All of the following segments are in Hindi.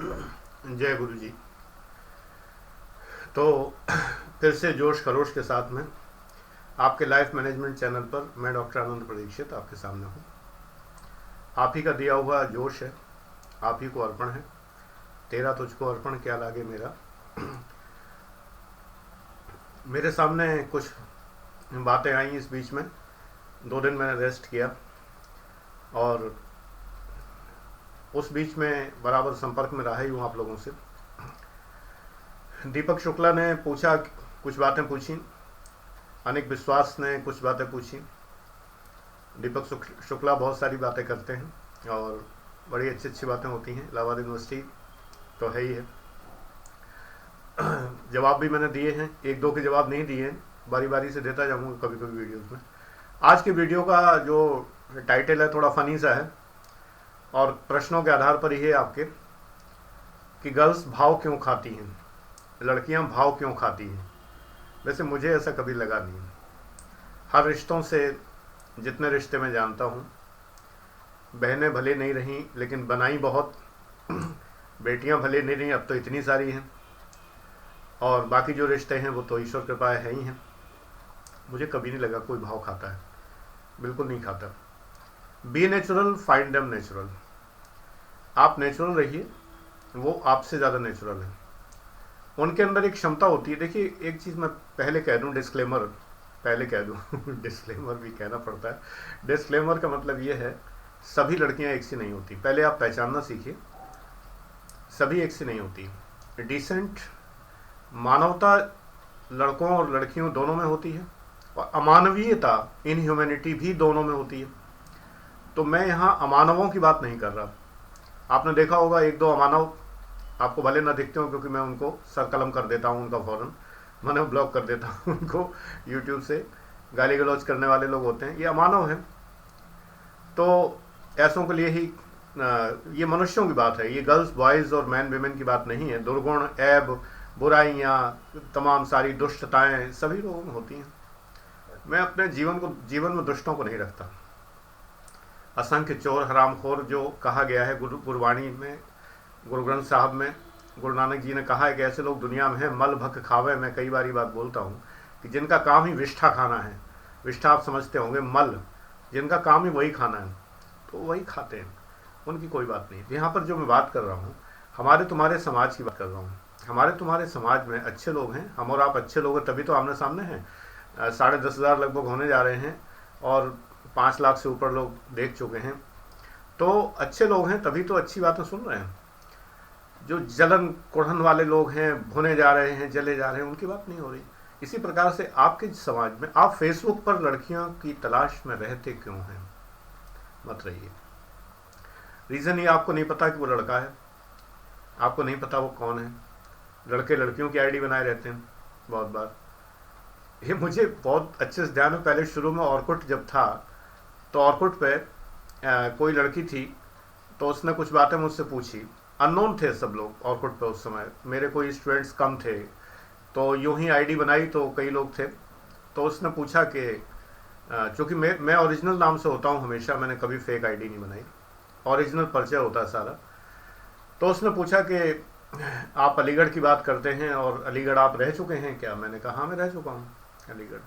जय गुरु जी। तो फिर से जोश खरोश के साथ में आपके लाइफ मैनेजमेंट चैनल पर मैं डॉक्टर आनंद प्रदीक्षित आपके सामने हूँ। आप ही का दिया हुआ जोश है, आप ही को अर्पण है। तेरा तुझको अर्पण क्या लागे मेरा। मेरे सामने कुछ बातें आई इस बीच में। 2 दिन मैंने रेस्ट किया और उस बीच में बराबर संपर्क में रहा ही हूँ आप लोगों से। दीपक शुक्ला ने पूछा, कुछ बातें पूछी। अनिक विश्वास ने कुछ बातें पूछी। दीपक शुक्ला बहुत सारी बातें करते हैं और बड़ी अच्छी अच्छी बातें होती हैं। इलाहाबाद यूनिवर्सिटी तो है ही है। जवाब भी मैंने दिए हैं, 1-2 के जवाब नहीं दिए हैं, बारी बारी से देता जाऊँगा कभी कभी वीडियोज़ में। आज की वीडियो का जो टाइटल है थोड़ा फनी सा है और प्रश्नों के आधार पर ही है आपके कि गर्ल्स भाव क्यों खाती हैं, लड़कियां भाव क्यों खाती हैं। वैसे मुझे ऐसा कभी लगा नहीं। हर रिश्तों से, जितने रिश्ते मैं जानता हूँ, बहनें भले नहीं रहीं लेकिन बनाई बहुत, बेटियां भले नहीं रहीं अब तो इतनी सारी हैं, और बाकी जो रिश्ते हैं वो तो ईश्वर कृपा है ही हैं। मुझे कभी नहीं लगा कोई भाव खाता है, बिल्कुल नहीं खाता। Be natural, find them natural. आप नेचुरल रहिए, वो आपसे ज़्यादा नेचुरल है। उनके अंदर एक क्षमता होती है। देखिए, एक चीज़ मैं पहले कह दूं, डिस्क्लेमर पहले कह दूं डिस्क्लेमर भी कहना पड़ता है। डिस्क्लेमर का मतलब ये है, सभी लड़कियां एक सी नहीं होती। पहले आप पहचानना सीखिए, सभी एक सी नहीं होती। डिसेंट मानवता लड़कों और लड़कियों दोनों में होती है और अमानवीयता, इनह्यूमैनिटी भी दोनों में होती है। तो मैं यहाँ अमानवों की बात नहीं कर रहा। आपने देखा होगा 1-2 अमानव आपको भले ना दिखते हो, क्योंकि मैं उनको सरकलम कर देता हूँ, उनका फौरन मैंने ब्लॉक कर देता हूँ उनको यूट्यूब से। गाली गलौज करने वाले लोग होते हैं, ये अमानव हैं। तो ऐसों के लिए ही ये मनुष्यों की बात है। ये गर्ल्स बॉयज़ और मैन वीमेन की बात नहीं है। दुर्गुण, ऐब, बुराइयाँ, तमाम सारी दुष्टताएँ सभी लोगों में होती हैं। मैं अपने जीवन में दुष्टों को नहीं रखता। असंख्य चोर हरामखोर जो कहा गया है गुरबाणी में, गुरु ग्रंथ साहब में, गुरु नानक जी ने कहा है कि ऐसे लोग दुनिया में हैं, मल भक खावे। मैं कई बार बात बोलता हूँ कि जिनका काम ही विष्ठा खाना है। विष्ठा आप समझते होंगे, मल, जिनका काम ही वही खाना है तो वही खाते हैं, उनकी कोई बात नहीं। यहाँ पर जो मैं बात कर रहा हूँ, हमारे तुम्हारे समाज की बात कर रहा हूँ। हमारे तुम्हारे समाज में अच्छे लोग हैं, हम और आप अच्छे लोग हैं, तभी तो आमने सामने हैं। 10,500 लगभग होने जा रहे हैं और 5 लाख से ऊपर लोग देख चुके हैं। तो अच्छे लोग हैं तभी तो अच्छी बातें सुन रहे हैं। जो जलन कुढ़न वाले लोग हैं, भुने जा रहे हैं, जले जा रहे हैं, उनकी बात नहीं हो रही। इसी प्रकार से आपके समाज में आप फेसबुक पर लड़कियों की तलाश में रहते क्यों हैं? मत रहिए। रीज़न ये, आपको नहीं पता कि वो लड़का है, आपको नहीं पता वो कौन है। लड़के लड़कियों की आईडी बनाए रहते हैं बहुत बार। ये मुझे बहुत अच्छे से ध्यान है। पहले शुरू में ऑर्कुट जब था तो ऑर्कुट पे कोई लड़की थी, तो उसने कुछ बातें मुझसे पूछी। अननोन थे सब लोग ऑर्कुट पे उस समय, मेरे कोई स्टूडेंट्स कम थे, तो यूं ही आईडी बनाई तो कई लोग थे। तो उसने पूछा कि चूँकि मैं ओरिजिनल नाम से होता हूँ हमेशा, मैंने कभी फेक आईडी नहीं बनाई, ओरिजिनल परिचय होता है सारा। तो उसने पूछा कि आप अलीगढ़ की बात करते हैं और अलीगढ़ आप रह चुके हैं क्या? मैंने कहा हाँ, मैं रह चुका हूँ अलीगढ़।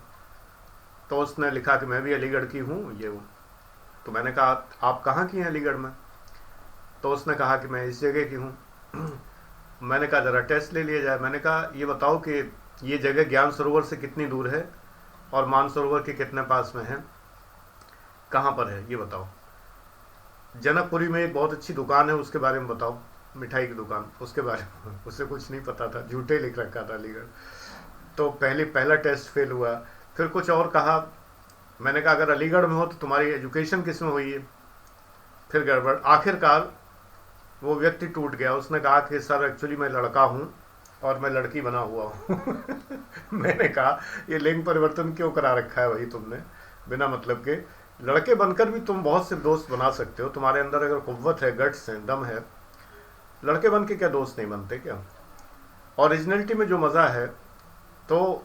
तो उसने लिखा कि मैं भी अलीगढ़ की हूँ, ये हूँ। तो मैंने कहा आप कहाँ की हैं अलीगढ़ में? तो उसने कहा कि मैं इस जगह की हूँ। मैंने कहा ज़रा टेस्ट ले लिया जाए। मैंने कहा ये बताओ कि ये जगह ज्ञान सरोवर से कितनी दूर है और मानसरोवर के कितने पास में है, कहाँ पर है ये बताओ। जनकपुरी में एक बहुत अच्छी दुकान है, उसके बारे में बताओ, मिठाई की दुकान, उसके बारे में। उससे कुछ नहीं पता था, झूठे लिख रखा था अलीगढ़। तो पहला टेस्ट फेल हुआ। फिर कुछ और कहा। मैंने कहा अगर अलीगढ़ में हो तो तुम्हारी एजुकेशन किस में हुई है? फिर गड़बड़। आखिरकार वो व्यक्ति टूट गया। उसने कहा कि सर एक्चुअली मैं लड़का हूँ और मैं लड़की बना हुआ हूँ। मैंने कहा ये लिंग परिवर्तन क्यों करा रखा है भाई तुमने, बिना मतलब के। लड़के बनकर भी तुम बहुत से दोस्त बना सकते हो, तुम्हारे अंदर अगर कुव्वत है, गट्स है, दम है। लड़के बन के क्या दोस्त नहीं बनते क्या? ओरिजिनलिटी में जो मज़ा है, तो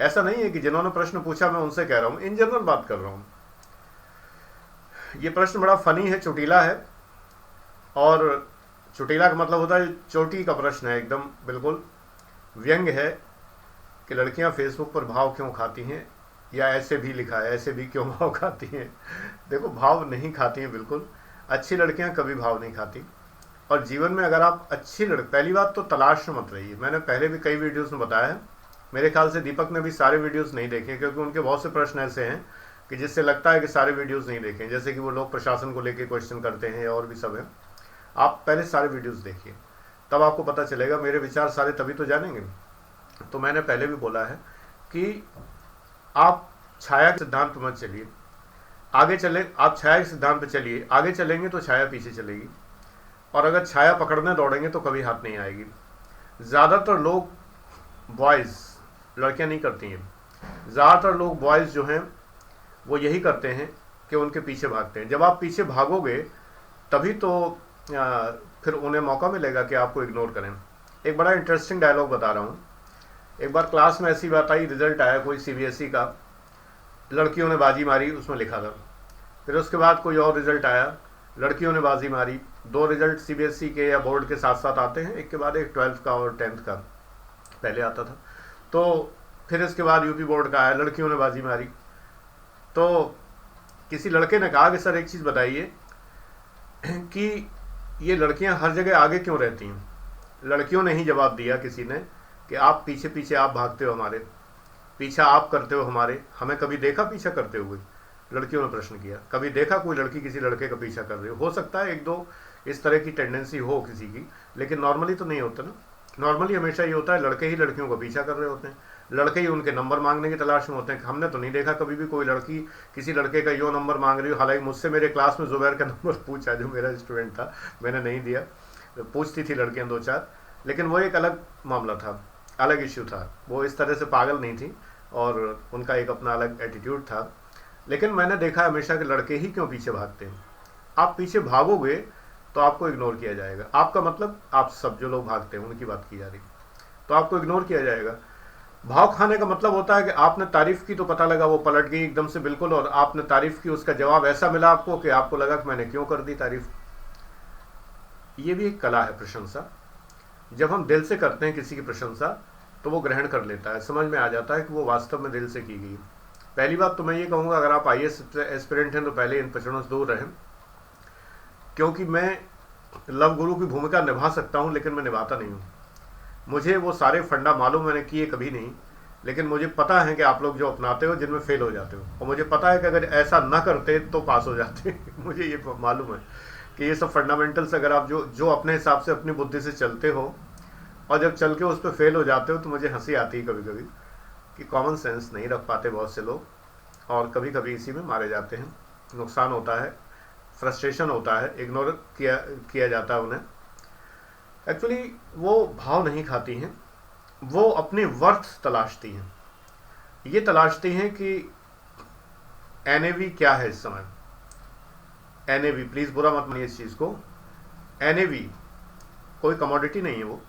ऐसा नहीं है कि जिन्होंने प्रश्न पूछा मैं उनसे कह रहा हूँ, इन जनरल बात कर रहा हूँ। ये प्रश्न बड़ा फनी है, चुटीला है और चुटीला का मतलब होता है चोटी का प्रश्न है, एकदम बिल्कुल व्यंग है कि लड़कियां फेसबुक पर भाव क्यों खाती हैं, या ऐसे भी लिखा है ऐसे भी क्यों भाव खाती हैं। देखो, भाव नहीं खाती हैं बिल्कुल, अच्छी लड़कियां कभी भाव नहीं खाती। और जीवन में अगर आप अच्छी पहली बात तो तलाश में मत रहिए। मैंने पहले भी कई वीडियोस में बताया है, मेरे ख्याल से दीपक ने भी सारे वीडियोस नहीं देखे, क्योंकि उनके बहुत से प्रश्न ऐसे हैं कि जिससे लगता है कि सारे वीडियोस नहीं देखे, जैसे कि वो लोग प्रशासन को लेकर क्वेश्चन करते हैं और भी सब है। आप पहले सारे वीडियोस देखिए, तब आपको पता चलेगा। मेरे विचार सारे तभी तो जानेंगे। तो मैंने पहले भी बोला है कि आप छाया के सिद्धांत पर मत चलिए, आगे चले। आप छाया के सिद्धांत पर चलिए, आगे चलेंगे तो छाया पीछे चलेगी, और अगर छाया पकड़ने दौड़ेंगे तो कभी हाथ नहीं आएगी। ज़्यादातर लोग बॉयज़, लड़कियां नहीं करती हैं, ज़्यादातर लोग बॉयज़ जो हैं वो यही करते हैं कि उनके पीछे भागते हैं। जब आप पीछे भागोगे तभी तो फिर उन्हें मौका मिलेगा कि आपको इग्नोर करें। एक बड़ा इंटरेस्टिंग डायलॉग बता रहा हूँ। एक बार क्लास में ऐसी बात आई, रिजल्ट आया कोई सीबीएसई का, लड़कियों ने बाजी मारी उसमें लिखा था। फिर उसके बाद कोई और रिजल्ट आया, लड़कियों ने बाजी मारी। 2 रिजल्ट सीबीएसई के या बोर्ड के साथ साथ आते हैं, एक के बाद एक 12th का और 10th का पहले आता था। तो फिर इसके बाद यूपी बोर्ड का आया, लड़कियों ने बाजी मारी। तो किसी लड़के ने कहा कि सर एक चीज़ बताइए कि ये लड़कियां हर जगह आगे क्यों रहती हैं। लड़कियों ने ही जवाब दिया किसी ने कि आप पीछे पीछे आप भागते हो हमारे, पीछा आप करते हो हमारे, हमें कभी देखा पीछा करते हुए। लड़कियों ने प्रश्न किया, कभी देखा कोई लड़की किसी लड़के का पीछा कर रही हो सकता है 1-2 इस तरह की टेंडेंसी हो किसी की, लेकिन नॉर्मली तो नहीं होता ना। नॉर्मली हमेशा ये होता है लड़के ही लड़कियों का पीछा कर रहे होते हैं, लड़के ही उनके नंबर मांगने की तलाश में होते हैं। हमने तो नहीं देखा कभी भी कोई लड़की किसी लड़के का यो नंबर मांग रही हो। हालांकि मुझसे मेरे क्लास में जुबैर का नंबर पूछा, जो मेरा स्टूडेंट था, मैंने नहीं दिया। पूछती थी लड़कियां 2-4, लेकिन वो एक अलग मामला था, अलग इश्यू था। वो इस तरह से पागल नहीं थी और उनका एक अपना अलग एटीट्यूड था। लेकिन मैंने देखा हमेशा कि लड़के ही क्यों पीछे भागते हैं। आप पीछे भागोगे तो आपको इग्नोर किया जाएगा। आपका मतलब आप सब जो लोग भागते हैं उनकी बात की जा रही, तो आपको इग्नोर किया जाएगा। भाव खाने का मतलब होता है कि आपने तारीफ की तो पता लगा वो पलट गई एकदम से बिल्कुल, और आपने तारीफ की, उसका जवाब ऐसा मिला आपको कि आपको लगा कि मैंने क्यों कर दी तारीफ। ये भी एक कला है प्रशंसा। जब हम दिल से करते हैं किसी की प्रशंसा तो वो ग्रहण कर लेता है, समझ में आ जाता है कि वो वास्तव में दिल से की गई। पहली बात तो मैं ये कहूँगा, अगर आप IAS एस्पिरेंट हैं तो पहले इन प्रचरणों से दूर रहें, क्योंकि मैं लव गुरु की भूमिका निभा सकता हूँ लेकिन मैं निभाता नहीं हूँ। मुझे वो सारे फंडा मालूम, मैंने किए कभी नहीं, लेकिन मुझे पता है कि आप लोग जो अपनाते हो जिनमें फेल हो जाते हो, और मुझे पता है कि अगर ऐसा ना करते तो पास हो जाते। मुझे ये मालूम है कि ये सब फंडामेंटल्स अगर आप जो अपने हिसाब से अपनी बुद्धि से चलते हो और जब चल के उस पर फेल हो जाते हो तो मुझे हंसी आती है कभी कभी कि कॉमन सेंस नहीं रख पाते बहुत से लोग, और कभी कभी इसी में मारे जाते हैं। नुकसान होता है, फ्रस्ट्रेशन होता है, इग्नोर किया जाता है उन्हें। एक्चुअली वो भाव नहीं खाती हैं, वो अपनी वर्थ तलाशती हैं। ये तलाशती हैं कि NAV क्या है इस समय। NAV, प्लीज़ बुरा मत मानिए इस चीज़ को, NAV कोई कमोडिटी नहीं है वो,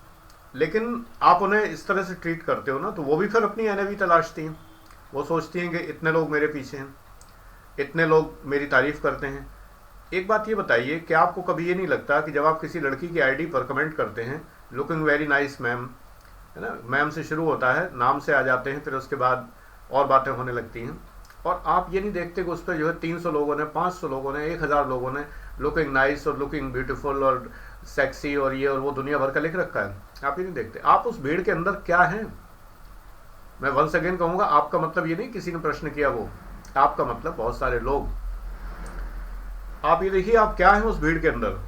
लेकिन आप उन्हें इस तरह से ट्रीट करते हो ना, तो वो भी फिर अपनी NAV तलाशती हैं। वो सोचती हैं कि इतने लोग मेरे पीछे हैं, इतने लोग मेरी तारीफ़ करते हैं। एक बात ये बताइए कि आपको कभी ये नहीं लगता कि जब आप किसी लड़की की ID पर कमेंट करते हैं, लुकिंग वेरी नाइस मैम, है ना, मैम से शुरू होता है, नाम से आ जाते हैं, फिर उसके बाद और बातें होने लगती हैं, और आप ये नहीं देखते कि उस पर जो है 300 लोगों ने, 500 लोगों ने, 1000 लोगों ने लुकिंग नाइस और लुकिंग ब्यूटीफुल और सेक्सी और ये और वो दुनिया भर का लिख रखा है। आप ये नहीं देखते, आप उस भीड़ के अंदर क्या हैं। मैं वंस अगेन कहूँगा, आपका मतलब ये नहीं किसी ने प्रश्न किया वो, आपका मतलब बहुत सारे लोग। आप ये देखिए आप क्या हैं उस भीड़ के अंदर।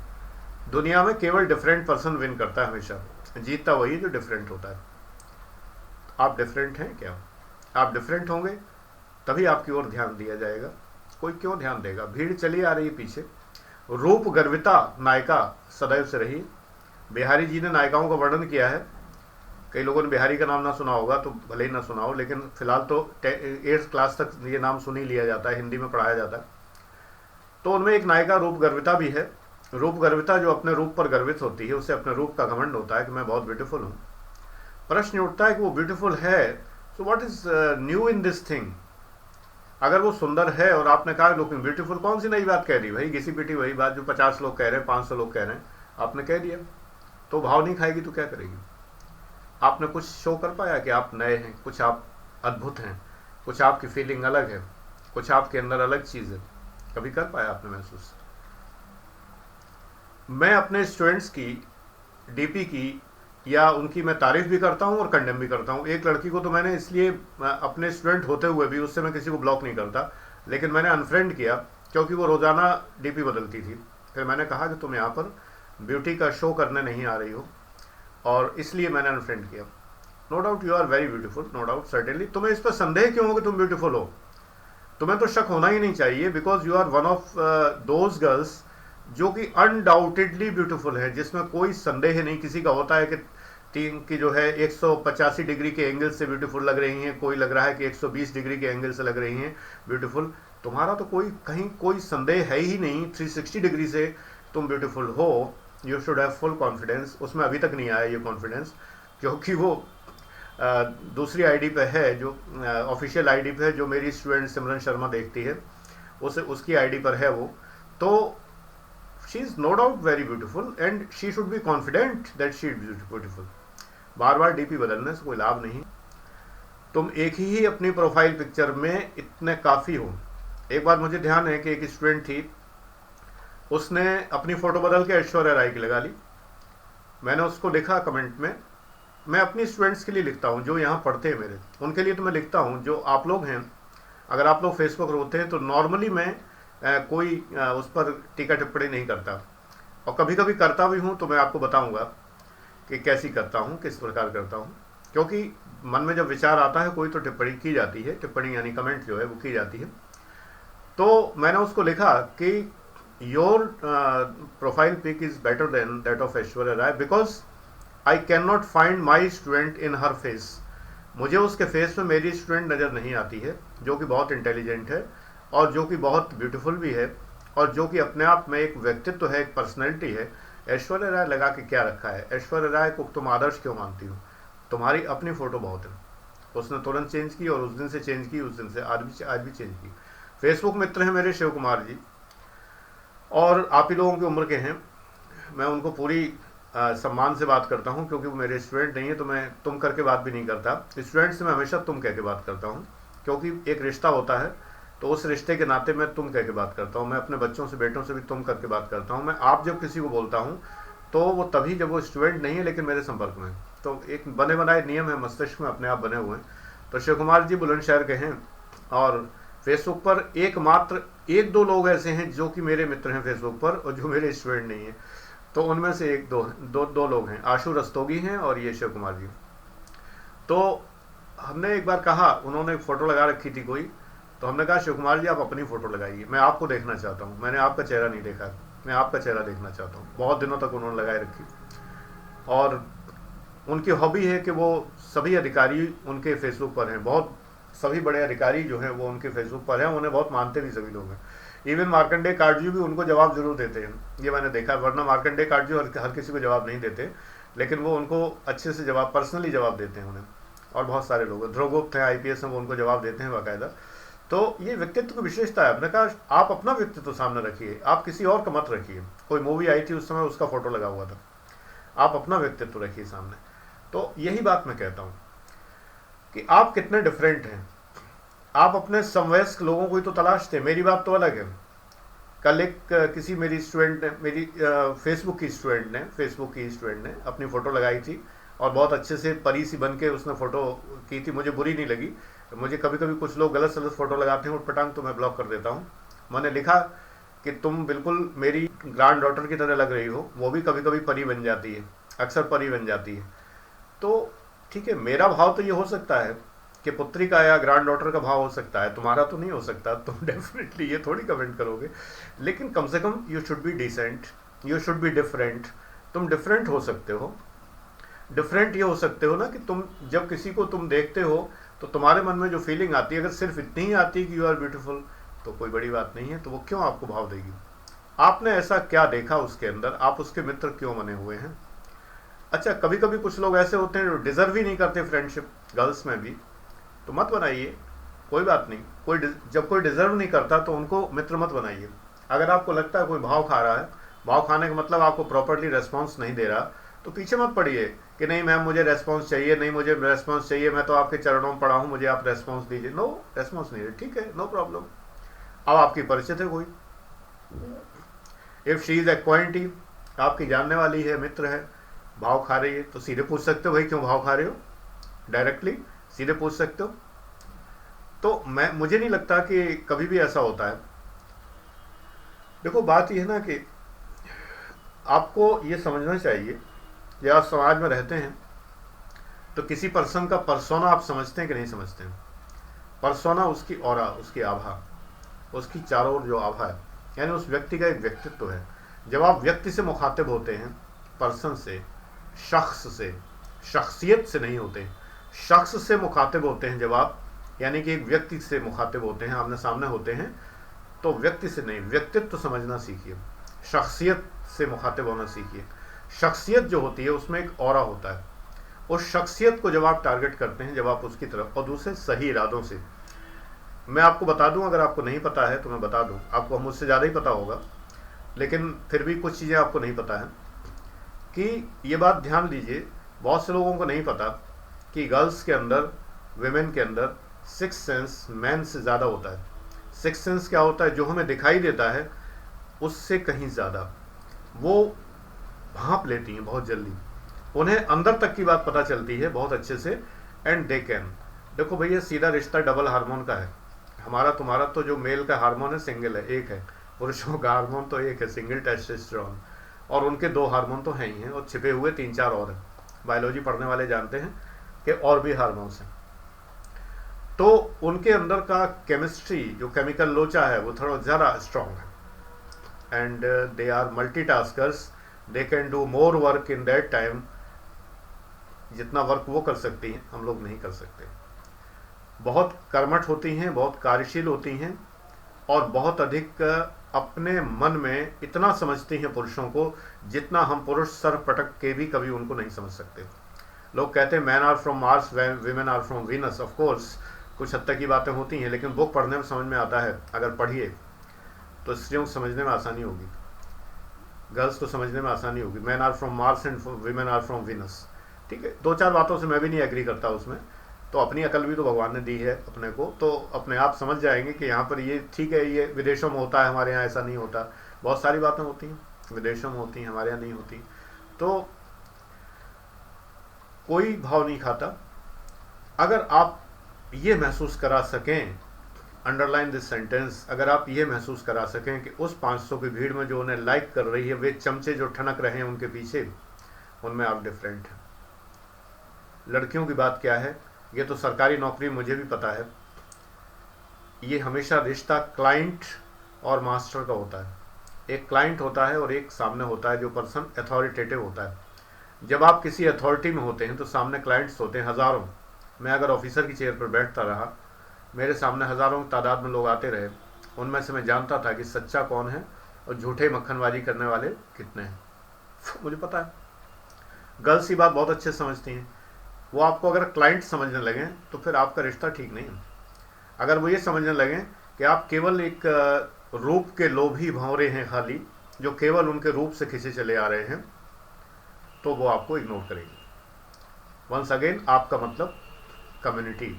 दुनिया में केवल डिफरेंट पर्सन विन करता है, हमेशा जीतता वही जो डिफरेंट होता है। आप डिफरेंट हैं क्या? आप डिफरेंट होंगे तभी आपकी ओर ध्यान दिया जाएगा। कोई क्यों ध्यान देगा? भीड़ चली आ रही है पीछे। रूप गर्विता नायिका सदैव से रही। बिहारी जी ने नायिकाओं का वर्णन किया है। कई लोगों ने बिहारी का नाम ना सुना होगा, तो भले ही ना सुना हो, लेकिन फिलहाल तो 8th क्लास तक ये नाम सुन ही लिया जाता है, हिंदी में पढ़ाया जाता है। तो उनमें एक नायिका रूप गर्विता भी है। रूप गर्विता जो अपने रूप पर गर्वित होती है, उसे अपने रूप का घमंड होता है कि मैं बहुत ब्यूटीफुल हूँ। प्रश्न उठता है कि वो ब्यूटीफुल है, so what is new in this thing. अगर वो सुंदर है और आपने कहा लुकिंग ब्यूटीफुल, कौन सी नई बात कह दी भाई? घिसी पिटी वही बात जो 50 लोग कह रहे हैं, 500 लोग कह रहे हैं। आपने कह दिया, तो भाव नहीं खाएगी तो क्या करेगी? आपने कुछ शो कर पाया कि आप नए हैं, कुछ आप अद्भुत हैं, कुछ आपकी फीलिंग अलग है, कुछ आपके अंदर अलग चीज़ है? कभी कर पाया आपने महसूस? मैं अपने स्टूडेंट्स की डीपी की या उनकी मैं तारीफ भी करता हूँ और कंडेम भी करता हूँ। एक लड़की को तो मैंने इसलिए, अपने स्टूडेंट होते हुए भी उससे मैं किसी को ब्लॉक नहीं करता, लेकिन मैंने अनफ्रेंड किया क्योंकि वो रोज़ाना डीपी बदलती थी। फिर मैंने कहा कि तुम यहाँ पर ब्यूटी का शो करने नहीं आ रही हो, और इसलिए मैंने अनफ्रेंड किया। No doubt you are very beautiful, no doubt, certainly. तुम्हें इस पर संदेह क्यों हो कि तुम ब्यूटीफुल हो? तुम्हें तो शक होना ही नहीं चाहिए, because you are one of those girls जो कि अनडाउटेडली ब्यूटीफुल है, जिसमें कोई संदेह नहीं। किसी का होता है कि तीन की जो है 185 डिग्री के एंगल से ब्यूटीफुल लग रही हैं, कोई लग रहा है कि 120 डिग्री के एंगल से लग रही हैं ब्यूटीफुल। तुम्हारा तो कहीं कोई संदेह है ही नहीं, 360 डिग्री से तुम ब्यूटीफुल हो। You should have full confidence. उसमें अभी तक नहीं आया ये कॉन्फिडेंस, क्योंकि वो दूसरी आईडी पे है, जो ऑफिशियल आईडी पे है, जो मेरी स्टूडेंट सिमरन शर्मा देखती है, उसकी आईडी पर है वो। तो she is no doubt very beautiful and she should be confident that she is beautiful. बार बार डीपी बदलने से कोई लाभ नहीं। तुम एक ही अपनी प्रोफाइल पिक्चर में इतने काफ़ी हो। एक बार मुझे ध्यान है कि एक स्टूडेंट थी, उसने अपनी फ़ोटो बदल के ऐश्वर्या राय की लगा ली। मैंने उसको लिखा कमेंट में, मैं अपनी स्टूडेंट्स के लिए लिखता हूँ जो यहाँ पढ़ते हैं मेरे, उनके लिए तो मैं लिखता हूँ। जो आप लोग हैं, अगर आप लोग फेसबुक पर होते हैं तो नॉर्मली मैं कोई उस पर टीका टिप्पणी नहीं करता, और कभी कभी करता भी हूँ तो मैं आपको बताऊँगा कि कैसी करता हूँ, किस प्रकार करता हूँ। क्योंकि मन में जब विचार आता है कोई तो टिप्पणी की जाती है, टिप्पणी यानी कमेंट जो है वो की जाती है। तो मैंने उसको लिखा कि your profile pic is better than that of Aishwarya Rai because I can not find my student in her face. मुझे उसके फेस में मेरी स्टूडेंट नज़र नहीं आती है, जो कि बहुत इंटेलिजेंट है और जो कि बहुत ब्यूटीफुल भी है, और जो कि अपने आप में एक व्यक्तित्व है, एक पर्सनैलिटी है। ऐश्वर्या राय लगा के क्या रखा है? ऐश्वर्या राय को तुम आदर्श क्यों मानती हो? तुम्हारी अपनी फ़ोटो बहुत है। उसने तुरंत चेंज की, और उस दिन से चेंज की, उस दिन से आज भी चेंज की। फेसबुक मित्र हैं मेरे शिव कुमार जी, और आप ही लोगों की उम्र के हैं। मैं उनको पूरी सम्मान से बात करता हूं, क्योंकि वो मेरे स्टूडेंट नहीं है, तो मैं तुम करके बात भी नहीं करता। स्टूडेंट से मैं हमेशा तुम कह के बात करता हूं, क्योंकि एक रिश्ता होता है, तो उस रिश्ते के नाते मैं तुम कह के बात करता हूं। मैं अपने बच्चों से, बेटों से भी तुम करके बात करता हूं। मैं आप जब किसी को बोलता हूं तो वो तभी जब वो स्टूडेंट नहीं है लेकिन मेरे संपर्क में। तो एक बने बनाए नियम है, मस्तिष्क में अपने आप बने हुए हैं। तो शिव कुमार जी बुलंदशहर के हैं, और फेसबुक पर एकमात्र 1-2 लोग ऐसे हैं जो कि मेरे मित्र हैं फेसबुक पर, और जो मेरे स्टूडेंट नहीं है। तो उनमें से 1-2 लोग हैं, आशु रस्तोगी हैं और ये शिव कुमार जी। तो हमने एक बार कहा, उन्होंने फ़ोटो लगा रखी थी कोई, तो हमने कहा शिव कुमार जी आप अपनी फ़ोटो लगाइए, मैं आपको देखना चाहता हूँ। मैंने आपका चेहरा नहीं देखा, मैं आपका चेहरा देखना चाहता हूँ। बहुत दिनों तक उन्होंने लगाए रखी, और उनकी हॉबी है कि वो सभी अधिकारी उनके फेसबुक पर हैं। बहुत सभी बड़े अधिकारी जो हैं वो उनके फेसबुक पर हैं, उन्हें बहुत मानते भी सभी लोग हैं। इवन मार्कंडेय काटजू भी उनको जवाब जरूर देते हैं, ये मैंने देखा। वरना मार्कंडेय काटजू हर किसी को जवाब नहीं देते, लेकिन वो उनको अच्छे से जवाब, पर्सनली जवाब देते हैं उन्हें। और बहुत सारे लोग, ध्रुव गुप्त हैं IPS में, वो उनको जवाब देते हैं बाकायदा। तो ये व्यक्तित्व की विशेषता है। आपने कहा आप अपना व्यक्तित्व सामने रखिए, आप किसी और का मत रखिए। कोई मूवी आई थी उस समय, उसका फोटो लगा हुआ था, आप अपना व्यक्तित्व रखिए सामने। तो यही बात मैं कहता हूँ कि आप कितने डिफरेंट हैं। आप अपने समवयस्क लोगों को ही तो तलाशते। मेरी बात तो अलग है। कल एक किसी मेरी स्टूडेंट ने, मेरी फेसबुक की स्टूडेंट ने अपनी फ़ोटो लगाई थी, और बहुत अच्छे से परी सी बन के उसने फ़ोटो की थी। मुझे बुरी नहीं लगी। मुझे कभी कभी कुछ लोग गलत सलत फ़ोटो लगाते हैं उठपटांग, तो मैं ब्लॉक कर देता हूँ। मैंने लिखा कि तुम बिल्कुल मेरी ग्रैंड डॉटर की तरह लग रही हो, वो भी कभी कभी परी बन जाती है, अक्सर परी बन जाती है। तो ठीक है, मेरा भाव तो ये हो सकता है कि पुत्री का या ग्रैंड डॉटर का भाव हो सकता है, तुम्हारा तो नहीं हो सकता। तुम डेफिनेटली ये थोड़ी कमेंट करोगे, लेकिन कम से कम you should be decent, you should be different. तुम डिफरेंट हो सकते हो। डिफरेंट ये हो सकते हो ना कि तुम जब किसी को तुम देखते हो तो तुम्हारे मन में जो फीलिंग आती है, अगर सिर्फ इतनी ही आती है कि यू आर ब्यूटीफुल, तो कोई बड़ी बात नहीं है। तो वो क्यों आपको भाव देगी? आपने ऐसा क्या देखा उसके अंदर? आप उसके मित्र क्यों बने हुए हैं? अच्छा, कभी कभी कुछ लोग ऐसे होते हैं जो डिजर्व ही नहीं करते फ्रेंडशिप, गर्ल्स में भी, तो मत बनाइए, कोई बात नहीं। जब कोई डिजर्व नहीं करता तो उनको मित्र मत बनाइए। अगर आपको लगता है कोई भाव खा रहा है, भाव खाने का मतलब आपको प्रॉपर्ली रेस्पॉन्स नहीं दे रहा, तो पीछे मत पड़िए कि नहीं मैम मुझे रेस्पॉन्स चाहिए, नहीं मुझे रेस्पॉन्स चाहिए, मैं तो आपके चरणों में पड़ा हूँ, मुझे आप रेस्पॉन्स दीजिए। नो, रेस्पॉन्स नहीं है, ठीक है, नो प्रॉब्लम। अब आपकी परिचित है कोई, इफ शी इज एक्वाइंटी, आपकी जानने वाली है, मित्र है, भाव खा रही है, तो सीधे पूछ सकते हो भाई क्यों भाव खा रहे हो, डायरेक्टली सीधे पूछ सकते हो। तो मुझे नहीं लगता कि कभी भी ऐसा होता है। देखो बात यह है ना कि आपको ये समझना चाहिए, जब आप समाज में रहते हैं तो किसी पर्सन का पर्सोना आप समझते हैं कि नहीं समझते हैं। पर्सोना उसकी ऑरा, उसकी आभा, उसकी चारों ओर जो आभा है, यानी उस व्यक्ति का एक व्यक्तित्व है। जब आप व्यक्ति से मुखातिब होते हैं, पर्सन से, शख्स से, शख्सियत से नहीं होते, शख्स से मुखातिब होते हैं जब आप, यानी कि एक व्यक्ति से मुखातिब होते हैं, आमने सामने होते हैं, तो व्यक्ति से नहीं, व्यक्तित्व समझना सीखिए, शख्सियत से मुखातिब होना सीखिए। शख्सियत जो होती है उसमें एक ऑरा होता है, उस शख्सियत को जब आप टारगेट करते हैं, जब आप उसकी तरफ, और दूसरे सही इरादों से। मैं आपको बता दूं, अगर आपको नहीं पता है तो मैं बता दूं, आपको मुझसे ज़्यादा ही पता होगा, लेकिन फिर भी कुछ चीज़ें आपको नहीं पता है कि ये बात ध्यान दीजिए, बहुत से लोगों को नहीं पता कि गर्ल्स के अंदर, विमेन के अंदर सिक्स सेंस मैन से ज़्यादा होता है। सिक्स सेंस क्या होता है? जो हमें दिखाई देता है उससे कहीं ज़्यादा वो भांप लेती हैं बहुत जल्दी, उन्हें अंदर तक की बात पता चलती है बहुत अच्छे से, एंड दे कैन। देखो भैया, सीधा रिश्ता डबल हार्मोन का है, हमारा तुम्हारा तो जो मेल का हार्मोन है सिंगल है, एक है, पुरुषों का हार्मोन तो एक है, सिंगल टेस्टोस्टेरोन, और उनके दो हार्मोन तो हैं ही हैं, और छिपे हुए 3-4 और हैं। बायोलॉजी पढ़ने वाले जानते हैं कि और भी हार्मोन्स हैं। तो उनके अंदर का केमिस्ट्री, जो केमिकल लोचा है, वो थोड़ा ज़्यादा स्ट्रॉन्ग है, and they are multitaskers, they can do more work in that time. जितना वर्क वो कर सकती हैं हम लोग नहीं कर सकते। बहुत कर्मठ होती हैं, बहुत कार्यशील होती हैं, और बहुत अधिक अपने मन में इतना समझती हैं पुरुषों को, जितना हम पुरुष सर पटक के भी कभी उनको नहीं समझ सकते। लोग कहते हैं man are from Mars, women are from Venus. Of course कुछ हद तक की बातें होती हैं, लेकिन बुक पढ़ने में समझ में आता है। अगर पढ़िए तो स्त्रियों को समझने में आसानी होगी, गर्ल्स को समझने में आसानी होगी। Man are from Mars and women are from Venus, ठीक है। 2-4 बातों से मैं भी नहीं एग्री करता उसमें, तो अपनी अकल भी तो भगवान ने दी है अपने को, तो अपने आप समझ जाएंगे कि यहाँ पर ये ठीक है, ये विदेशों में होता है, हमारे यहाँ ऐसा नहीं होता। बहुत सारी बातें होती हैं विदेशों में होती हैं, हमारे यहाँ नहीं होती। तो कोई भाव नहीं खाता। अगर आप ये महसूस करा सकें, अंडरलाइन दिस सेंटेंस, अगर आप ये महसूस करा सकें कि उस 500 की भीड़ में जो उन्हें लाइक कर रही है, वे चमचे जो ठनक रहे हैं उनके पीछे, उनमें आप डिफरेंट हैं। लड़कियों की बात क्या है, ये तो सरकारी नौकरी मुझे भी पता है, ये हमेशा रिश्ता क्लाइंट और मास्टर का होता है। एक क्लाइंट होता है और एक सामने होता है जो पर्सन अथॉरिटेटिव होता है। जब आप किसी अथॉरिटी में होते हैं तो सामने क्लाइंट्स होते हैं हज़ारों। मैं अगर ऑफिसर की चेयर पर बैठता रहा, मेरे सामने हज़ारों की तादाद में लोग आते रहे, उनमें से मैं जानता था कि सच्चा कौन है और झूठे मक्खनबाजी करने वाले कितने हैं, मुझे पता है। गर्ल्स की बात बहुत अच्छे से समझती हैं, वो आपको अगर क्लाइंट समझने लगें तो फिर आपका रिश्ता ठीक नहीं है। अगर वो ये समझने लगें कि आप केवल एक रूप के लोभी भंवरे हैं खाली, जो केवल उनके रूप से खिंचे चले आ रहे हैं, तो वो आपको इग्नोर करेगी। वंस अगेन, आपका मतलब कम्युनिटी,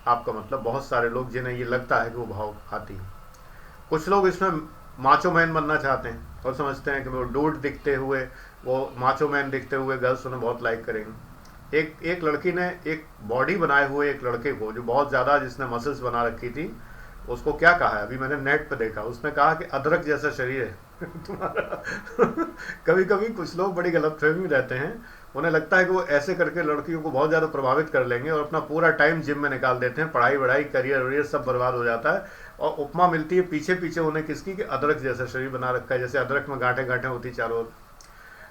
आपका मतलब बहुत सारे लोग जिन्हें ये लगता है कि वो भाव खाती हैं। कुछ लोग इसमें माचो मैन बनना चाहते हैं और समझते हैं कि वो डूड दिखते हुए, वो माचो मैन दिखते हुए गर्ल्स उन्हें बहुत लाइक करेंगे। एक लड़की ने एक बॉडी बनाए हुए एक लड़के को, जो बहुत ज़्यादा, जिसने मसल्स बना रखी थी, उसको क्या कहा है, अभी मैंने नेट पे देखा, उसने कहा कि अदरक जैसा शरीर है तुम्हारा। कभी कभी कुछ लोग बड़ी गलतफहमी में रहते हैं, उन्हें लगता है कि वो ऐसे करके लड़कियों को बहुत ज़्यादा प्रभावित कर लेंगे और अपना पूरा टाइम जिम में निकाल देते हैं, पढ़ाई वढ़ाई करियर वरियर सब बर्बाद हो जाता है, और उपमा मिलती है पीछे पीछे उन्हें किसकी, कि अदरक जैसा शरीर बना रखा है, जैसे अदरक में गांठें गांठें होती चारों ओर।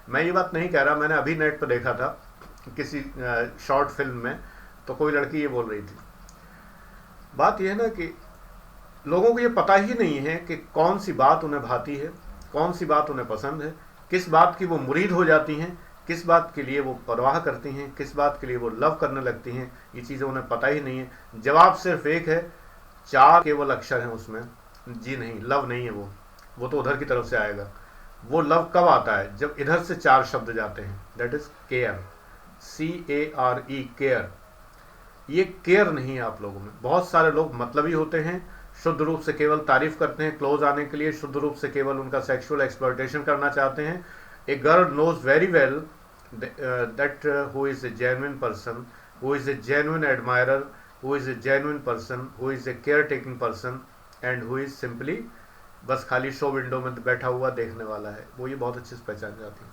मैं ये बात नहीं कह रहा, मैंने अभी नेट पर देखा था किसी शॉर्ट फिल्म में, तो कोई लड़की ये बोल रही थी। बात यह है ना कि लोगों को ये पता ही नहीं है कि कौन सी बात उन्हें भाती है, कौन सी बात उन्हें पसंद है, किस बात की वो मुरीद हो जाती हैं, किस बात के लिए वो परवाह करती हैं, किस बात के लिए वो लव करने लगती हैं, ये चीज़ें उन्हें पता ही नहीं है। जवाब सिर्फ एक है, 4 केवल अक्षर हैं उसमें, जी नहीं, लव नहीं है वो तो उधर की तरफ से आएगा। वो लव कब आता है? जब इधर से 4 शब्द जाते हैं, that is care, CARE, care. ये केयर नहीं है आप लोगों में। बहुत सारे लोग मतलबी होते हैं, शुद्ध रूप से केवल तारीफ करते हैं, क्लोज आने के लिए शुद्ध रूप से केवल उनका सेक्सुअल एक्सप्लॉयटेशन करना चाहते हैं। A girl knows very well that who is a genuine person, who is a genuine admirer, who is a genuine person, who is a care taking person, and who is simply बस खाली शो विंडो में बैठा हुआ देखने वाला है। वो ये बहुत अच्छे से पहचान जाती है।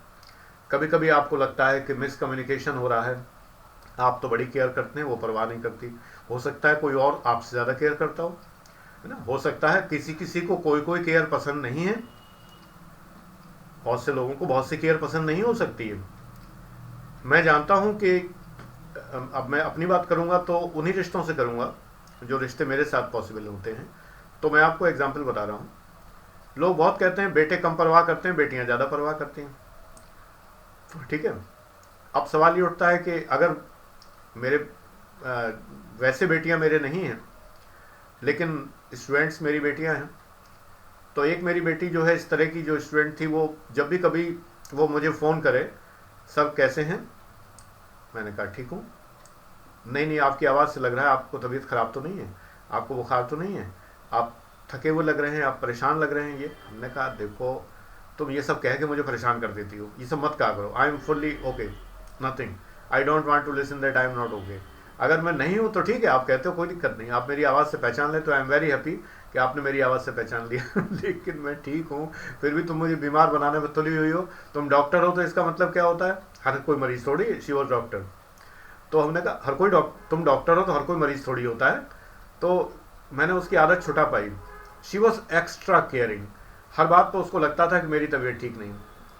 कभी कभी आपको लगता है कि मिसकम्युनिकेशन हो रहा है, आप तो बड़ी केयर करते हैं, वो परवाह नहीं करती। हो सकता है कोई और आपसे ज़्यादा केयर करता हो, है ना। हो सकता है किसी किसी को कोई केयर पसंद नहीं है, बहुत से लोगों को बहुत सी केयर पसंद नहीं हो सकती है। मैं जानता हूं कि अब मैं अपनी बात करूंगा तो उन्हीं रिश्तों से करूंगा जो रिश्ते मेरे साथ पॉसिबल होते हैं। तो मैं आपको एग्जांपल बता रहा हूं। लोग बहुत कहते हैं बेटे कम परवाह करते हैं, बेटियां ज़्यादा परवाह करती हैं, ठीक है। अब सवाल ये उठता है कि अगर मेरे वैसे बेटियां मेरे नहीं हैं लेकिन स्टूडेंट्स मेरी बेटियां हैं, तो एक मेरी बेटी जो है इस तरह की जो स्टूडेंट थी, वो जब भी कभी वो मुझे फ़ोन करे, सर कैसे हैं? मैंने कहा ठीक हूँ। नहीं आपकी आवाज़ से लग रहा है आपको तबीयत ख़राब तो नहीं है, आपको बुखार तो नहीं है, आप थके हुए लग रहे हैं, आप परेशान लग रहे हैं। ये हमने कहा देखो तुम ये सब कह के मुझे परेशान कर देती हो, ये सब मत कहा करो। I am fully okay, nothing, I don't want to listen that I am not okay. अगर मैं नहीं हूँ तो ठीक है, आप कहते हो कोई दिक्कत नहीं, आप मेरी आवाज़ से पहचान लें तो आई एम वेरी हैप्पी कि आपने मेरी आवाज़ से पहचान लिया। लेकिन मैं ठीक हूँ, फिर भी तुम मुझे बीमार बनाने में तुली हुई हो। तुम डॉक्टर हो तो इसका मतलब क्या होता है? हर कोई मरीज़ थोड़ी, शी वॉज डॉक्टर। तो हमने कहा हर कोई तुम डॉक्टर हो तो हर कोई मरीज़ थोड़ी होता है। तो मैंने उसकी आदत छुटा पाई। She was extra caring. हर बात पर उसको लगता था कि मेरी तबीयत ठीक नहीं।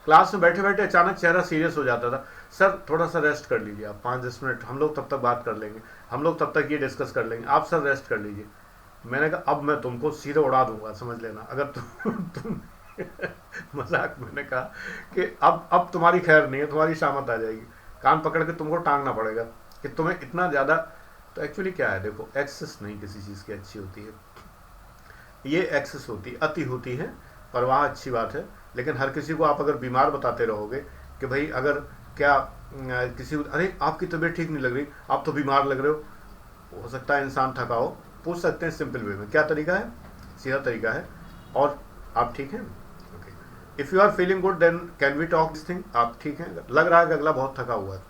क्लास में बैठे बैठे अचानक चेहरा सीरियस हो जाता था, सर थोड़ा सा रेस्ट कर लीजिए आप, 5-10 मिनट, हम लोग तब तक बात कर लेंगे, हम लोग तब तक ये डिस्कस कर लेंगे, आप सर रेस्ट कर लीजिए। मैंने कहा अब मैं तुमको सीधे उड़ा दूंगा, समझ लेना, अगर तुम मजाक। मैंने कहा कि अब तुम्हारी खैर नहीं है, तुम्हारी शामत आ जाएगी, कान पकड़ के तुमको टांगना पड़ेगा कि तुम्हें इतना ज़्यादा। तो एक्चुअली क्या है, देखो एक्सेस नहीं किसी चीज़ की अच्छी होती है, ये एक्सेस होती, अति होती है। परवाह अच्छी बात है, लेकिन हर किसी को आप अगर बीमार बताते रहोगे कि भाई अगर क्या किसी, अरे आपकी तबीयत ठीक नहीं लग रही, आप तो बीमार लग रहे हो सकता है इंसान थका हो, पूछ सकते हैं सिंपल वे में, क्या तरीका है, सीधा तरीका है, और आप ठीक हैं? Okay, if you are feeling good then can we talk this thing. आप ठीक हैं? लग रहा है कि अगला बहुत थका हुआ है,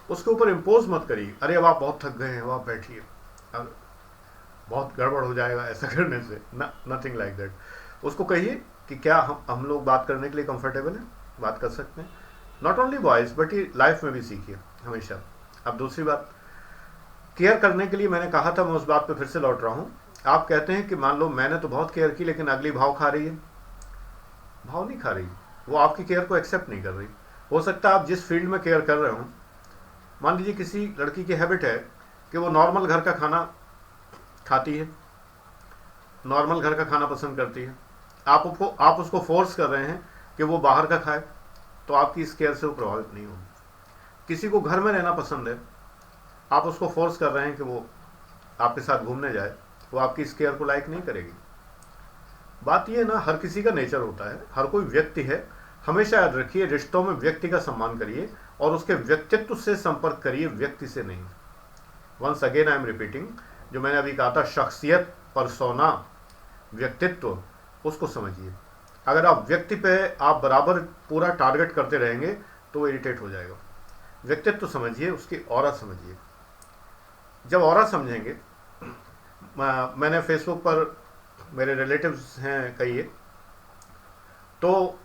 उसके ऊपर इम्पोज मत करिए, अरे अब आप बहुत थक गए हैं, आप बैठिए, अब बहुत गड़बड़ हो जाएगा ऐसा करने से, नथिंग लाइक दैट। उसको कहिए कि क्या हम लोग बात करने के लिए कंफर्टेबल हैं, बात कर सकते हैं। नॉट ओनली बॉयज़ बट ये लाइफ में भी सीखिए हमेशा। अब दूसरी बात, केयर करने के लिए मैंने कहा था, मैं उस बात पे फिर से लौट रहा हूँ। आप कहते हैं कि मान लो मैंने तो बहुत केयर की लेकिन अगली भाव खा रही है। भाव नहीं खा रही, वो आपकी केयर को एक्सेप्ट नहीं कर रही। हो सकता है आप जिस फील्ड में केयर कर रहे हो, मान लीजिए किसी लड़की की हैबिट है कि वो नॉर्मल घर का खाना खाती है, नॉर्मल घर का खाना पसंद करती है, आप उसको फोर्स कर रहे हैं कि वो बाहर का खाए, तो आपकी इस केयर से वो प्रभावित नहीं होगी। किसी को घर में रहना पसंद है, आप उसको फोर्स कर रहे हैं कि वो आपके साथ घूमने जाए, वो आपकी इस केयर को लाइक नहीं करेगी। बात ये है ना, हर किसी का नेचर होता है, हर कोई व्यक्ति है। हमेशा याद रखिए, रिश्तों में व्यक्ति का सम्मान करिए और उसके व्यक्तित्व से संपर्क करिए, व्यक्ति से नहीं। Once again I am repeating, जो मैंने अभी कहा था, शख्सियत, परसोना, व्यक्तित्व, उसको समझिए। अगर आप व्यक्ति पे आप बराबर पूरा टारगेट करते रहेंगे तो वो इरिटेट हो जाएगा। व्यक्तित्व समझिए, उसकी ऑरा समझिए। जब ऑरा समझेंगे, मैंने फेसबुक पर, मेरे रिलेटिव्स हैं कई, तो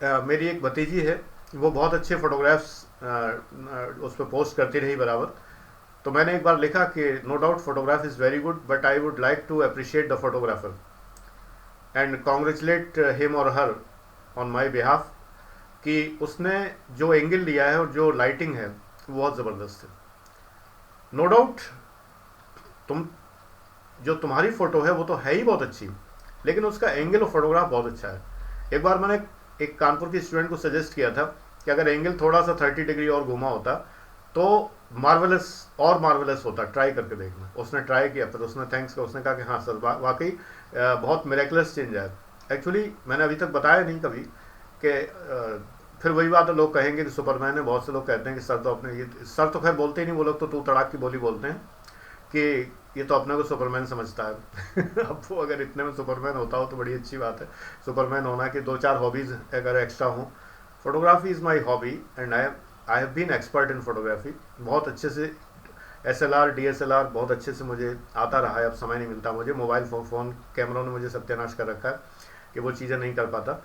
मेरी एक भतीजी है, वो बहुत अच्छे फोटोग्राफ्स उस पर पोस्ट करती रही बराबर। तो मैंने एक बार लिखा कि no doubt photograph is very good but I would like to appreciate the photographer and congratulate him or her on my behalf, कि उसने जो एंगल लिया है और जो लाइटिंग है वो बहुत ज़बरदस्त है। नो डाउट तुम्हारी फ़ोटो है वो तो है ही बहुत अच्छी, लेकिन उसका एंगल और फोटोग्राफ बहुत अच्छा है। एक बार मैंने एक कानपुर की स्टूडेंट को सजेस्ट किया था कि अगर एंगल थोड़ा सा 30 डिग्री और घुमा होता तो मार्वेलस और मार्वेलस होता, ट्राई करके देखना। उसने ट्राई किया, फिर उसने थैंक्स का, उसने कहा कि हाँ सर वाकई बहुत मिरेकुलस चेंज है। एक्चुअली मैंने अभी तक बताया नहीं कभी फिर वही बात है, लोग कहेंगे कि सुपरमैन है। बहुत से लोग कहते हैं कि सर तो अपने, ये सर तो खैर बोलते ही नहीं, वो लोग तो तू तड़ाक की बोली बोलते हैं कि ये तो अपने को सुपरमैन समझता है। अब वो अगर इतने में सुपरमैन होता हो तो बड़ी अच्छी बात है। सुपरमैन होना कि 2-4 हॉबीज़ अगर एक्स्ट्रा हो। Photography is my hobby and I have been expert in photography. बहुत अच्छे से SLR DSLR बहुत अच्छे से मुझे आता रहा है। अब समय नहीं मिलता मुझे, मोबाइल फ़ोन कैमरों ने मुझे सत्यानाश कर रखा है कि वो चीज़ें नहीं कर पाता।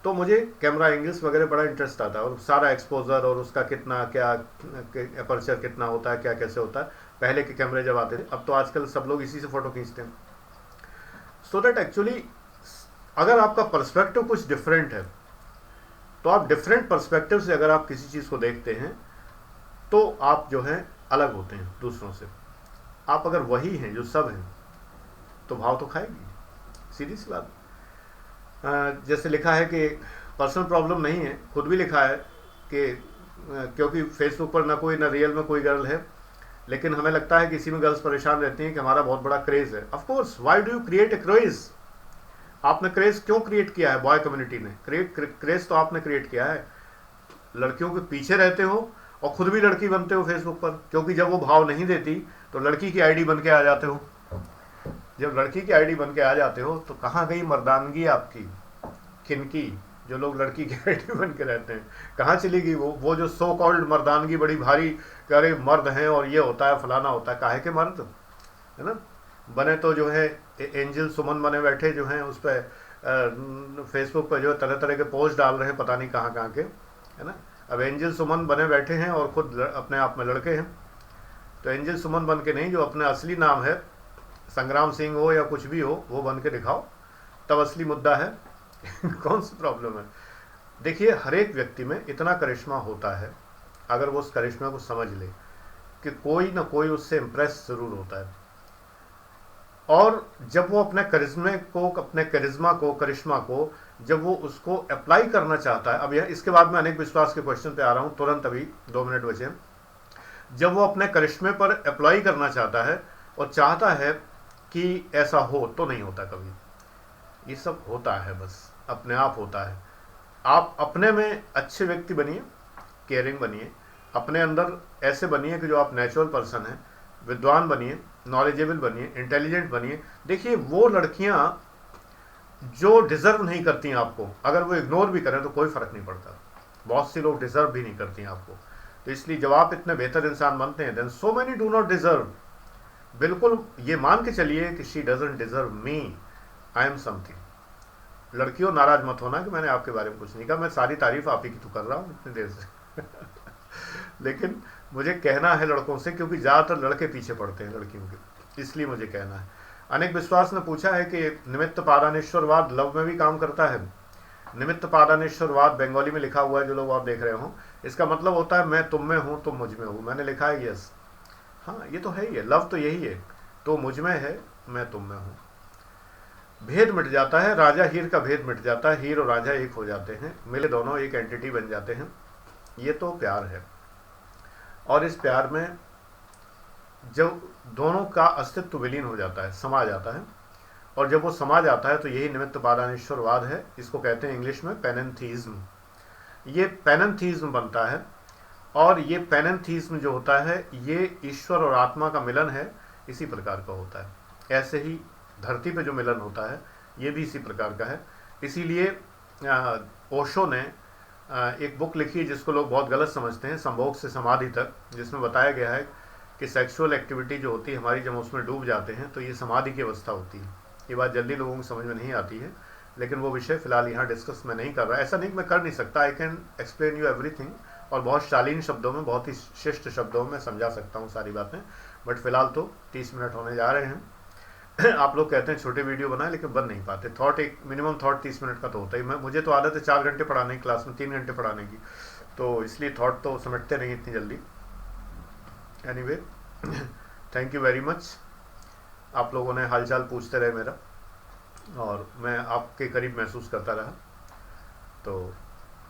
तो मुझे कैमरा एंगल्स वगैरह बड़ा इंटरेस्ट आता है, और सारा एक्सपोजर और उसका कितना क्या अपर्चर कितना होता है, क्या कैसे होता है। पहले के कैमरे जब आते थे, अब तो आजकल सब लोग इसी से फ़ोटो खींचते हैं। सो दैट एक्चुअली अगर आपका पर्सपेक्टिव कुछ डिफरेंट है, तो आप डिफरेंट पर्सपेक्टिव से अगर आप किसी चीज़ को देखते हैं तो आप जो है अलग होते हैं दूसरों से। आप अगर वही हैं जो सब हैं तो भाव तो खाएगी, सीधी सी बात। जैसे लिखा है कि पर्सनल प्रॉब्लम नहीं है, खुद भी लिखा है कि क्योंकि फेसबुक पर ना कोई, ना रियल में कोई गर्ल है, लेकिन हमें लगता है कि इसी में गर्ल्स परेशान रहती हैं कि हमारा बहुत बड़ा क्रेज़ है। Of course, why do you create a craze? आपने क्रेज़ क्यों क्रिएट किया है? बॉय कम्युनिटी ने क्रेज़ तो आपने क्रिएट किया है। लड़कियों के पीछे रहते हो और खुद भी लड़की बनते हो फेसबुक पर, क्योंकि जब वो भाव नहीं देती तो लड़की की आईडी बन के आ जाते हो। जब लड़की की आईडी बन के आ जाते हो तो कहाँ गई मर्दानगी आपकी, खिनकी? जो लोग लड़की की आईडी बन के रहते हैं, कहाँ चली गई वो जो सो कॉल्ड मर्दानगी, बड़ी भारी करे मर्द हैं और ये होता है फलाना होता है। काहे के मर्द है ना बने? तो जो है एंजल सुमन बने बैठे जो हैं उस पर फेसबुक पर जो है तरह तरह के पोस्ट डाल रहे हैं, पता नहीं कहाँ कहाँ के, है ना। अब एंजल सुमन बने बैठे हैं और खुद अपने आप में लड़के हैं। तो एंजल सुमन बन के नहीं, जो अपना असली नाम है, संग्राम सिंह हो या कुछ भी हो, वो बन के दिखाओ, तब असली मुद्दा है। कौन सी प्रॉब्लम है? देखिए, हर एक व्यक्ति में इतना करिश्मा होता है, अगर वो उस करिश्मा को समझ ले कि कोई ना कोई उससे इम्प्रेस ज़रूर होता है। और जब वो अपने करिश्मे को, अपने करिश्मा को जब वो उसको अप्लाई करना चाहता है, अब यह इसके बाद में अनेक विश्वास के क्वेश्चन पे आ रहा हूँ तुरंत, अभी 2 मिनट बचे। जब वो अपने करिश्मे पर अप्लाई करना चाहता है और चाहता है कि ऐसा हो, तो नहीं होता कभी। ये सब होता है, बस अपने आप होता है। आप अपने में अच्छे व्यक्ति बनिए, केयरिंग बनिए, अपने अंदर ऐसे बनिए कि जो आप नेचुरल पर्सन हैं, विद्वान बनिए, नॉलेजेबल बनिए, इंटेलिजेंट बनिए। देखिए, वो लड़कियां जो डिज़र्व नहीं करती हैं आपको, अगर वो इग्नोर भी करें तो कोई फ़र्क नहीं पड़ता। बहुत सी लोग डिज़र्व भी नहीं करती हैं आपको। तो इसलिए जब आप इतने बेहतर इंसान बनते हैं, than so many do not deserve. बिल्कुल ये मान के चलिए कि she doesn't deserve me, I am something. लड़कियों, नाराज मत होना कि मैंने आपके बारे में कुछ नहीं कहा, मैं सारी तारीफ आप ही की तो कर रहा हूँ इतनी देर से। लेकिन मुझे कहना है लड़कों से, क्योंकि ज़्यादातर लड़के पीछे पड़ते हैं लड़कियों के, इसलिए मुझे कहना है। अनेक विश्वास ने पूछा है कि निमित्त पारानेश्वरवाद लव में भी काम करता है। निमित्त पारानेश्वरवाद बंगाली में लिखा हुआ है, जो लोग आप देख रहे हो, इसका मतलब होता है मैं तुम में हूँ, तुम मुझ में हो। मैंने लिखा है यस, हाँ, ये तो है ही है, लव तो यही है, तो मुझ में है, मैं तुम में हूँ। भेद मिट जाता है, राजा हीर का भेद मिट जाता है, हीर और राजा एक हो जाते हैं, मिले दोनों एक एंटिटी बन जाते हैं। ये तो प्यार है। और इस प्यार में जब दोनों का अस्तित्व विलीन हो जाता है, समा जाता है, और जब वो समा जाता है तो यही निमित्त पारानेश्वरवाद है। इसको कहते हैं इंग्लिश में पैनेंथीज्म। ये पैनेंथीज्म बनता है, और ये पैनेंथीज्म जो होता है ये ईश्वर और आत्मा का मिलन है, इसी प्रकार का होता है। ऐसे ही धरती पे जो मिलन होता है ये भी इसी प्रकार का है। इसीलिए ओशो ने एक बुक लिखी जिसको लोग बहुत गलत समझते हैं, संभोग से समाधि तक, जिसमें बताया गया है कि सेक्सुअल एक्टिविटी जो होती है हमारी, जब उसमें डूब जाते हैं तो ये समाधि की अवस्था होती है। ये बात जल्दी लोगों को समझ में नहीं आती है, लेकिन वो विषय फिलहाल यहाँ डिस्कस मैं नहीं कर रहा। ऐसा नहीं मैं कर नहीं सकता, I can explain you everything, और बहुत शालीन शब्दों में, बहुत ही शिष्ट शब्दों में समझा सकता हूँ सारी बातें। बट फिलहाल तो 30 मिनट होने जा रहे हैं। आप लोग कहते हैं छोटे वीडियो बनाए, लेकिन बन नहीं पाते। थॉट, एक मिनिमम थॉट 30 मिनट का तो होता ही। मुझे तो आदत है 4 घंटे पढ़ाने की क्लास में, 3 घंटे पढ़ाने की, तो इसलिए थॉट तो समझते नहीं इतनी जल्दी। Anyway, thank you very much. आप लोगों ने हालचाल पूछते रहे मेरा, और मैं आपके करीब महसूस करता रहा। तो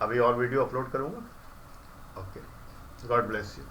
अभी और वीडियो अपलोड करूँगा। Okay, God bless you.